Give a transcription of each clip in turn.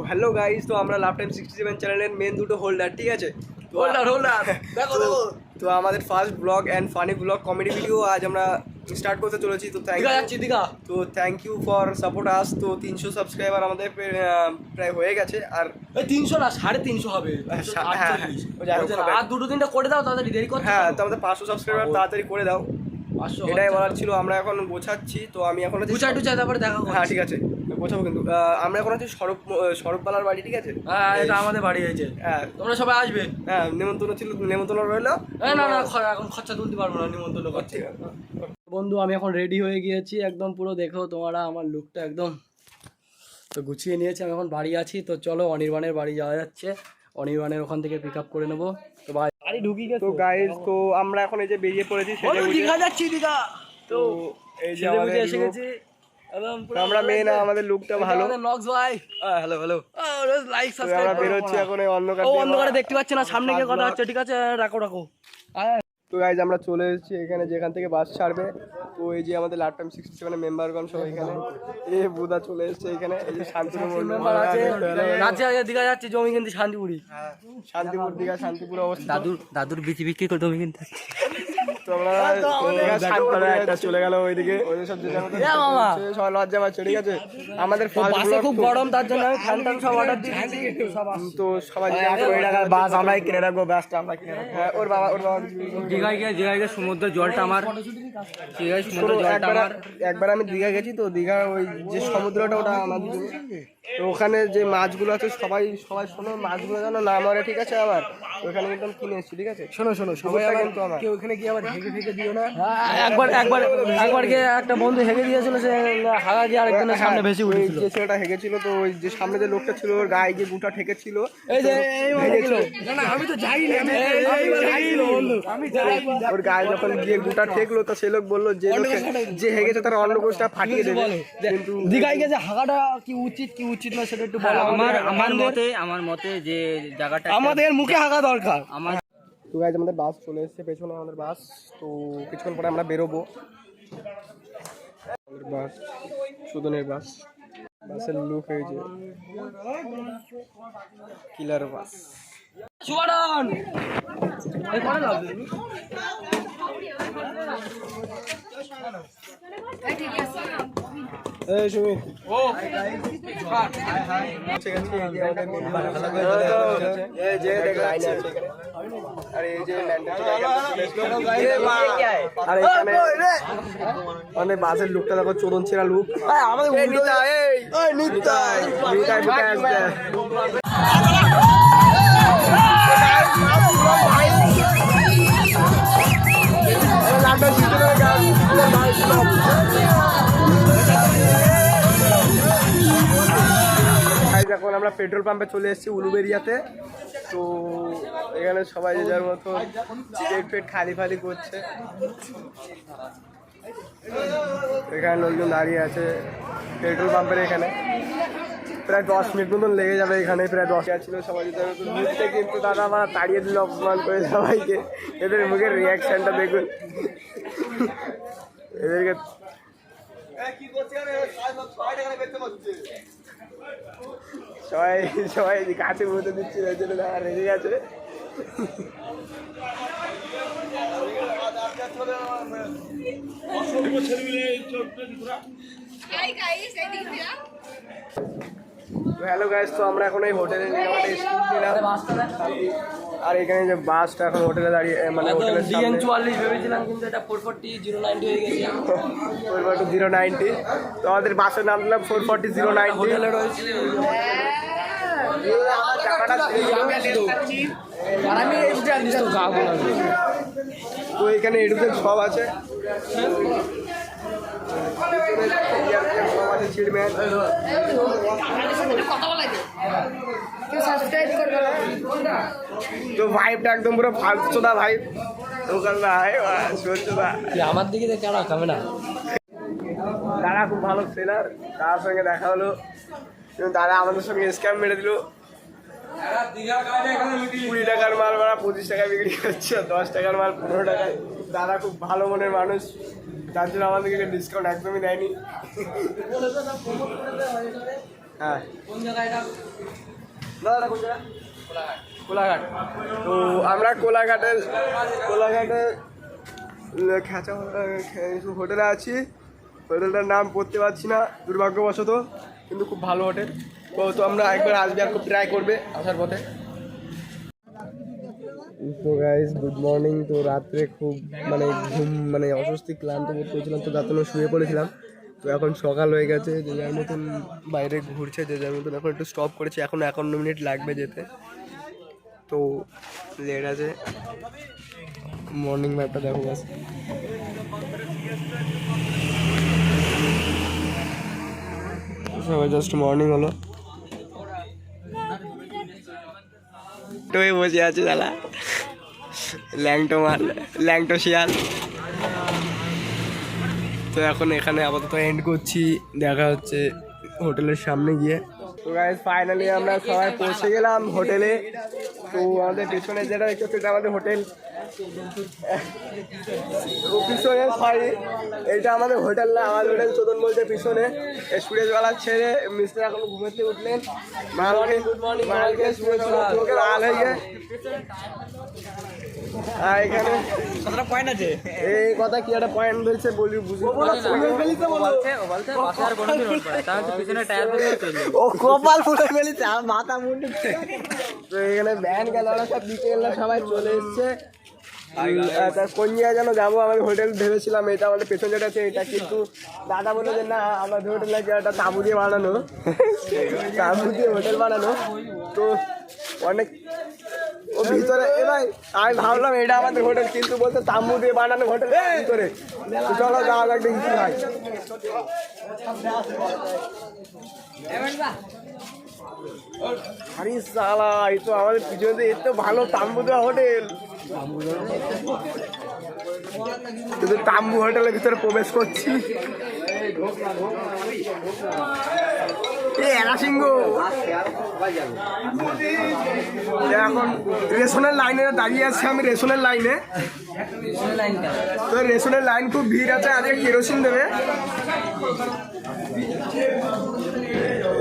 Hello guys, তো আমরা লাভ time 67 চ্যানেলের মেন দুটো হোল্ডার, ঠিক আছে? হোল্ডার দেখো দেখো। তো আমাদের first vlog and funny vlog comedy video আজ আমরা স্টার্ট করতে চলেছি। তো thank you for support us. তো 300 সাবস্ক্রাইবার আমাদের প্রায় হয়ে গেছে। আর 300 না 350 হবে। আর দুটো তিনটা করে দাও তাড়াতাড়ি, দেরি করছো। হ্যাঁ, তো আমাদের 500 সাবস্ক্রাইবার তাড়াতাড়ি করে দাও, 500 এটাই বলার ছিল। আমরা এখন গোছাচ্ছি, তো আমি এখন গুছাই তারপরে দেখা করব। হ্যাঁ ঠিক আছে, গোছাবো। কিন্তু আমরা এখন আছি সরববালার বাড়ি, ঠিক আছে? হ্যাঁ, এটা আমাদের বাড়ি হয়েছে। হ্যাঁ, তোমরা সবাই আসবে। হ্যাঁ, নেমন্তন্ন ছিল, নেমন্তন্ন রইলো। না এখন খরচা তুলতে পারবো না, নিমন্ত্রণ করছি। বন্ধু, আমি এখন রেডি হয়ে গিয়েছি একদম পুরো। দেখো তোমরা আমার লুকটা একদম তো গুছিয়ে নিয়েছি। আমি এখন বাড়ি আছি। তো চলো অনির্বাণের বাড়ি যাওয়া যাচ্ছে। অনির্বাণের ওখান থেকে পিক আপ করে নেবো। তো বাড়ি ঢুকি গেছে। তো গাইস, তো আমরা এখন এই যে বেরিয়ে পড়েছি দীঘা যাচ্ছি। দীঘা তো এই যে আমাদের এসে গেছি। আমরা মেন আমাদের লুকটা ভালো। নক্স ভাই, হ্যালো লাইক সাবস্ক্রাইব। আমরা বেরোচ্ছি এখন এই অন্ধকারে দেখতে পাচ্ছ না, সামনে গিয়ে কথা হচ্ছে। ঠিক আছে, রাখো। তো গাইজ আমরা চলে এসেছি এখানে, যেখান থেকে বাস ছাড়বে। তো এই যে আমাদের লাভ টাইম 67 মেম্বারগণ সব এখানে। বুদা চলে এসেছে এখানে। এই যে শান্তিপুর মেম্বার আছে। দীঘা যাচ্ছি, জমি কিনতে শান্তিপুরি। শান্তিপুর দীঘা, শান্তিপুর অবস্থা। দাদুর বিক্রি করে জমি কিনতে। তো আমরা একটা চলে গেল ওইদিকে, ওই সব সবাই লজ্জা পাচ্ছে, ঠিক আছে? আমাদের খুব গরম, তার জন্য আমি ফ্যান সব অর্ডার দিয়েছি। তো সবাই বাস আমরাই কিনে রাখবো, বাসটা আমরা কিনে রাখবো। হ্যাঁ, ওর বাবা দীঘায় গিয়ে সমুদ্রের জলটা আমার। একবার আমি দীঘা গেছি, তো দীঘার ওই যে সমুদ্রটা ওটা আমার। তো ওখানে যে মাছগুলো আছে সবাই শোনো, মাছগুলো যেন না মরে, ঠিক আছে? আবার ওখানে কিন্তু আমি কিনে এসেছি, ঠিক আছে? শোনো সবাই কিন্তু আমার কেউ ওখানে গিয়ে আবার হেগে ফেগে দিও না। একবার গিয়ে একটা বন্ধু হেগে দিয়েছিল, সে হাগা গিয়ে আরেকজনের সামনে ভেসে উঠেছিল। যে ছেলেটা হেগেছিল, তো ওই যে সামনে যে লোকটা ছিল ওর গায়ে গিয়ে গুটা ঠেকেছিল। এই যে আমি তো যাই না, ওর গায়ে যখন গিয়ে গুটা ঠেকলো, তো সে লোক বললো যে হেগেছে তার অন্য কোষটা ফাটিয়ে দেবে। কিন্তু দীঘায় গিয়ে যে হাগাটা কি উচিত না সেটা একটু বলো। আমার মতে যে জায়গাটা আমাদের মুখে হাগা দরকার। তো গাইজ আমাদের বাস চলে এসেছে, পেছনে আমাদের বাস। তো কিছুক্ষণ পরে আমরা বেরোবো। বাস, সুদনের বাসের লুক হয়েছে কিলার বাস। সুবরণ এই সুমিত, আমাদের বাসের লুকটা দেখো, চোদন ছেঁড়া লুক। এখন আমরা পেট্রোল পাম্পে চলে এসেছি উলুবেরিয়াতে। তো এখানে সবাই যে যার মতো পেট খালি করছে। এখানে লোকজন দাঁড়িয়ে আছে পেট্রোল পাম্পের এখানে। প্রায় 10 মিনিট মতন লেগে যাবে এখানে। প্রায় 10 ছিল সবাই ঘুরতে, কিন্তু দাদা আমার তাড়িয়ে দিল অপমান করে সবাইকে। এদের মুখের রিয়াকশনটা দেখুন, এদেরকে সবাই কাছে বলতে দিচ্ছিল, ওই জন্য দাদা রেগে গেছে। হ্যালো গাইস, তো আমরা এখন এই হোটেলে নিলাম। আর এখানে যে বাসটা এখন হোটেলে দাঁড়িয়ে, মানে হোটেলের সামনে 44 ভেবেছিলাম, কিন্তু এটা 440 090 হয়ে গেছে। 440 090। তো আমাদের বাসের নাম দিলাম 440 090। হোটেলে রয়েছে। তো এখানে এডুকেট সব আছে, তো ভাইবটা একদম পুরো ফালতোদা ভাইব। আমার দিকে কেন খাবে না? দাদা খুব ভালো সেলার, তার সঙ্গে দেখা হলো। দাদা আমাদের সঙ্গে স্ক্যাম মেরে দিল। 20 টাকার মাল 25 টাকায় বিক্রি করছে, 10 টাকার মাল 15 টাকায়। দাদা খুব ভালো মনের মানুষ, তার জন্য আমাদেরকে ডিসকাউন্ট একদমই দেয়নি। হ্যাঁ কোন জায়গায় এটা? দাদা কোন জায়গা? কোলাঘাট। তো আমরা কোলাঘাটে খেঁচা হোটেলে আছি। হোটেলটার নাম পড়তে পারছি না দুর্ভাগ্যবশত, কিন্তু খুব ভালো হোটেল। তো আমরা একবার আসবে আর খুব ট্রাই করবে আসার পথে। তো গাইস গুড মর্নিং। তো রাত্রে খুব ঘুম অস্বস্তি ক্লান্ত বোধ করেছিলাম, তো রাত্রে শুয়ে পড়েছিলাম। তো এখন সকাল হয়ে গেছে, যে যার মতন বাইরে ঘুরছে, যে যার মতন এখন একটু স্টপ করেছে। এখন 51 মিনিট লাগবে যেতে, তো লেট আছে। মর্নিং ম্যাপটা দেখো বাস। সবাই জাস্ট মর্নিং হলো, বসে আছে দাদা ল্যাংটো শিয়াল। তো এখন এখানে আপাতত এন্ড করছি, দেখা হচ্ছে হোটেলের সামনে গিয়ে। তো গাইস ফাইনালি আমরা সবাই পৌঁছে গেলাম হোটেলে। তো আমাদের পিছনে যেটা দেখতে হচ্ছে আমাদের হোটেল, পিছনে সরি এটা আমাদের হোটেল না, আমাদের হোটেল চোদন বলছে পিছনে। সুরেশওয়ালার ছেড়ে মিস্টার এখন ঘুমেতে উঠলেন। মালকে চোখে লাল হয়ে গিয়ে এখানে কতটা পয়েন্ট আছে? এই কথা কি একটা পয়েন্ট বলছে বলি বুঝি ও কপাল ফুলে ফেলেছে আর মাথা মুন্ডু। তো এখানে ব্যান গেল, সব বিকেল সবাই চলে এসছে। কোন জায়গায় যেন যাবো, আমাদের হোটেল ভেবেছিলাম এটা আমাদের পেছন যেটা আছে এটা, কিন্তু দাদা বলে যে না আমাদের হোটেল নাকি একটা তাঁবু দিয়ে বানানো, তাঁবু দিয়ে হোটেল বানানো। তো অনেক ও ভিতরে এবার আমি ভাবলাম এটা আমাদের হোটেল, কিন্তু বলতে তাঁবু দিয়ে বানানো হোটেল ভিতরে। চলো যাওয়া যাক দেখি কি হয়। আরে সালা এই তো আমাদের পিছনে এত ভালো তাম্বু দেওয়া হোটেল, কিন্তু তাম্বু হোটেলের ভিতরে প্রবেশ করছি। এখন রেশনের লাইনে দাঁড়িয়ে আছি আমি, রেশনের লাইনে। তো রেশনের লাইন খুব ভিড় আছে, আজকে কেরোসিন দেবে।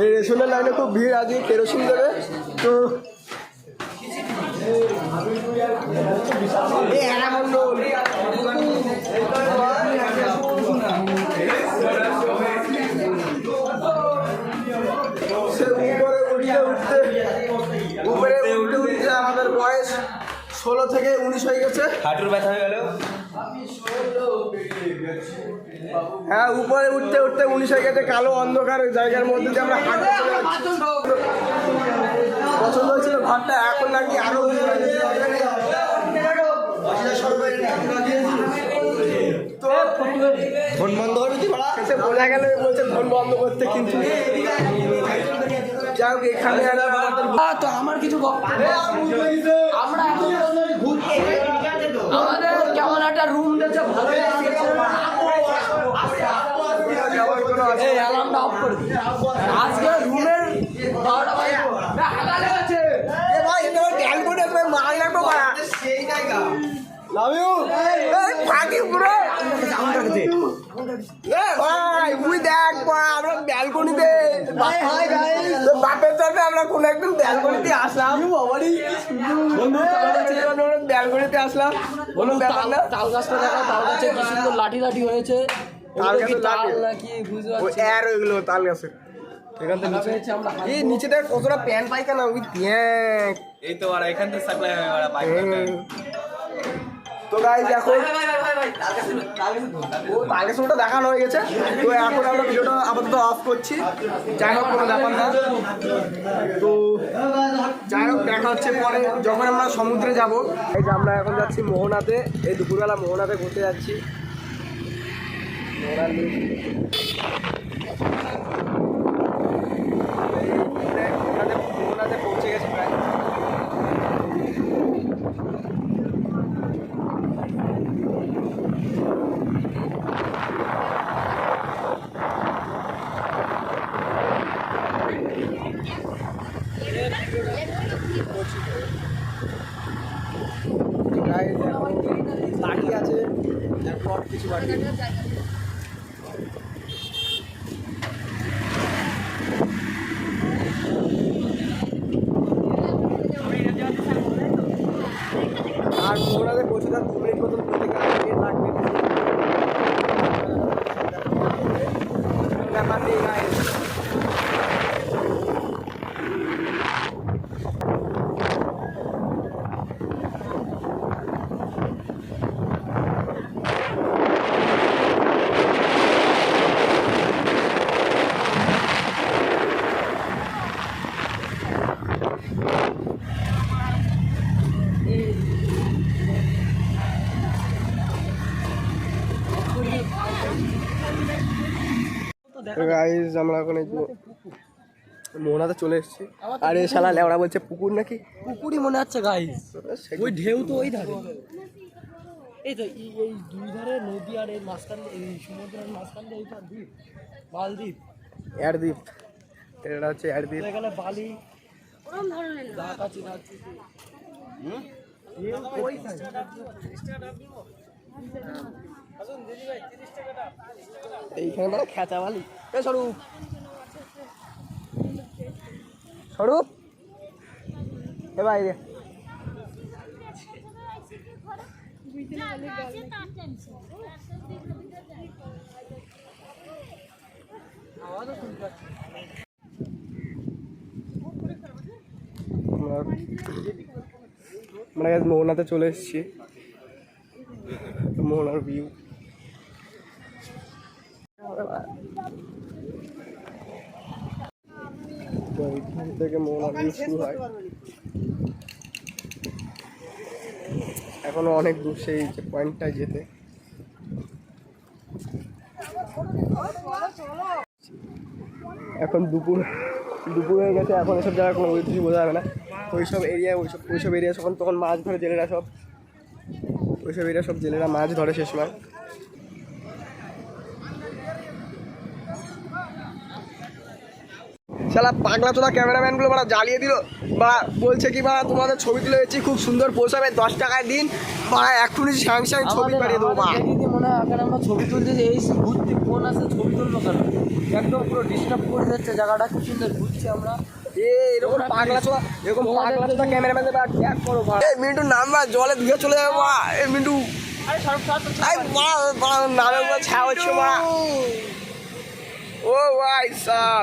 এই রেশনের লাইনে খুব ভিড়, আজকে কেরোসিন দেবে। তো উপরে উঠতে আমাদের বয়স 16 থেকে 19 হয়ে গেছে। হাঁটুর ব্যথা হয়ে গেল। হ্যাঁ উপরে উঠতে উঠতে 19 হয়ে গেছে। কালো অন্ধকার জায়গার মধ্যে দিয়ে আমরা হাঁটতে চলে যাচ্ছি। পছন্দ হয়েছিল ঘরটা, এখন নাকি আরো তো ফোন বন্ধ করে বোঝা গেল, বলছে ফোন বন্ধ করতে, কিন্তু যাই হোক এখানে তো আমার কিছু আমরা আমাদের কেমন একটা রুম দিয়েছে, ভালো অ্যালার্মটা অফ করে দিই। আজকে রুমের 12টা বাজে হাগালে আছে। এ ভাই এটা ড্যাল করে মাল লাগবে বাড়া সেই জায়গা। লাভ ইউ ফাকি ব্রো। সাউন্ডটা দিতে এ ভাই উই দেখ আমরা ব্যালকনিতে ভাই হাই গাইস বাপের সাথে আমরা কোন একদিন ব্যালকনিতে আসলাম। বাবারি বন্ধু আমরা ব্যালকনিতে আসলাম। বলো ব্যাপার না, তাল গাছটা দেখো, তাল গাছে কি সুন্দর লাঠি লাঠি হয়েছে। তাল গাছের লাঠি নাকি বুঝতে পারছি, ও এর ওইগুলো তাল গাছের। এখান থেকে নিচে আমরা এই নিচে দেখ কতটা প্যান পাইখানা, ওই দেখ এই তো আর এখান থেকে সাপ্লাই হয় ওরা পাইখানা। তো গাইস এখন তাল গাছটা দেখানো হয়ে গেছে। তো এখন আমরা ভিডিওটা আপাতত অফ করছি। যাই হোক কোনো ব্যাপার না। তো যাই হোক দেখা হচ্ছে পরে যখন আমরা সমুদ্রে যাব। এই যে আমরা এখন যাচ্ছি মোহনাতে, এই দুপুরবেলা মোহনাতে ঘুরতে যাচ্ছি। মোহনাতে পৌঁছে গেছি প্রায়। বাকি আছে এরপর কিছু বাকি। গাইস আমরা এখন এই যে মোহনাতে চলে এসেছি। আর এই শালা লেওড়া বলছে পুকুর নাকি, পুকুরই মনে হচ্ছে গাইস, ওই ঢেউ তো ওই ধারে, এই তো এই দুই ধারে নদী আর এই মাঝখান এই সমুদ্রের মাঝখান দিয়ে এইটা দ্বীপ, মালদ্বীপ, এয়ারদ্বীপ, এটা হচ্ছে এয়ারদ্বীপ। এখানে বালি ওরকম ধরনের কাছাকাছি ওই এইখানে বড় খেঁচা বালি। এ স্বরূপ, স্বরূপ এ বাইরে আমরা মোহনাতে চলে এসেছি। মোহনার ভিউ এখান থেকে মোহনার ভিউ শুরু হয়। এখনো অনেক দূর সেই যে পয়েন্টটায় যেতে। এখন দুপুর হয়ে গেছে, এখন এসব জায়গায় কোনো কিছু বোঝা যাবে না। ওইসব এরিয়া তখন মাছ ধরে জেলেরা, ওইসব এরিয়া সব জেলেরা মাছ ধরে সে সময়। শালা পাগলা চোদা ক্যামেরাম্যানগুলো বাড়া জ্বালিয়ে দিল, বা বলছে কি বাড়া তোমাদের ছবি তুলে দিচ্ছি খুব সুন্দর পৌঁছাবে, 10 টাকায় দিন, বাড়া এক্ষুনি স্যাং ছবি পাঠিয়ে দেবো। বা মনে হয় এখন আমরা ছবি তুলতে যে এই ঘুরতে ফোন আছে, ছবি তুলবো কেন, একদম পুরো ডিস্টার্ব করে যাচ্ছে জায়গাটা, খুব সুন্দর ঘুরছি আমরা। এরকম পাগলা চোদা ক্যামেরাম্যানদের ট্যাগ করো। এই মিন্টু নামবা জলে ধুয়ে চলে যাবো। এই মিন্টু নামে ছায়া হচ্ছে মা। ও ভাই সাহ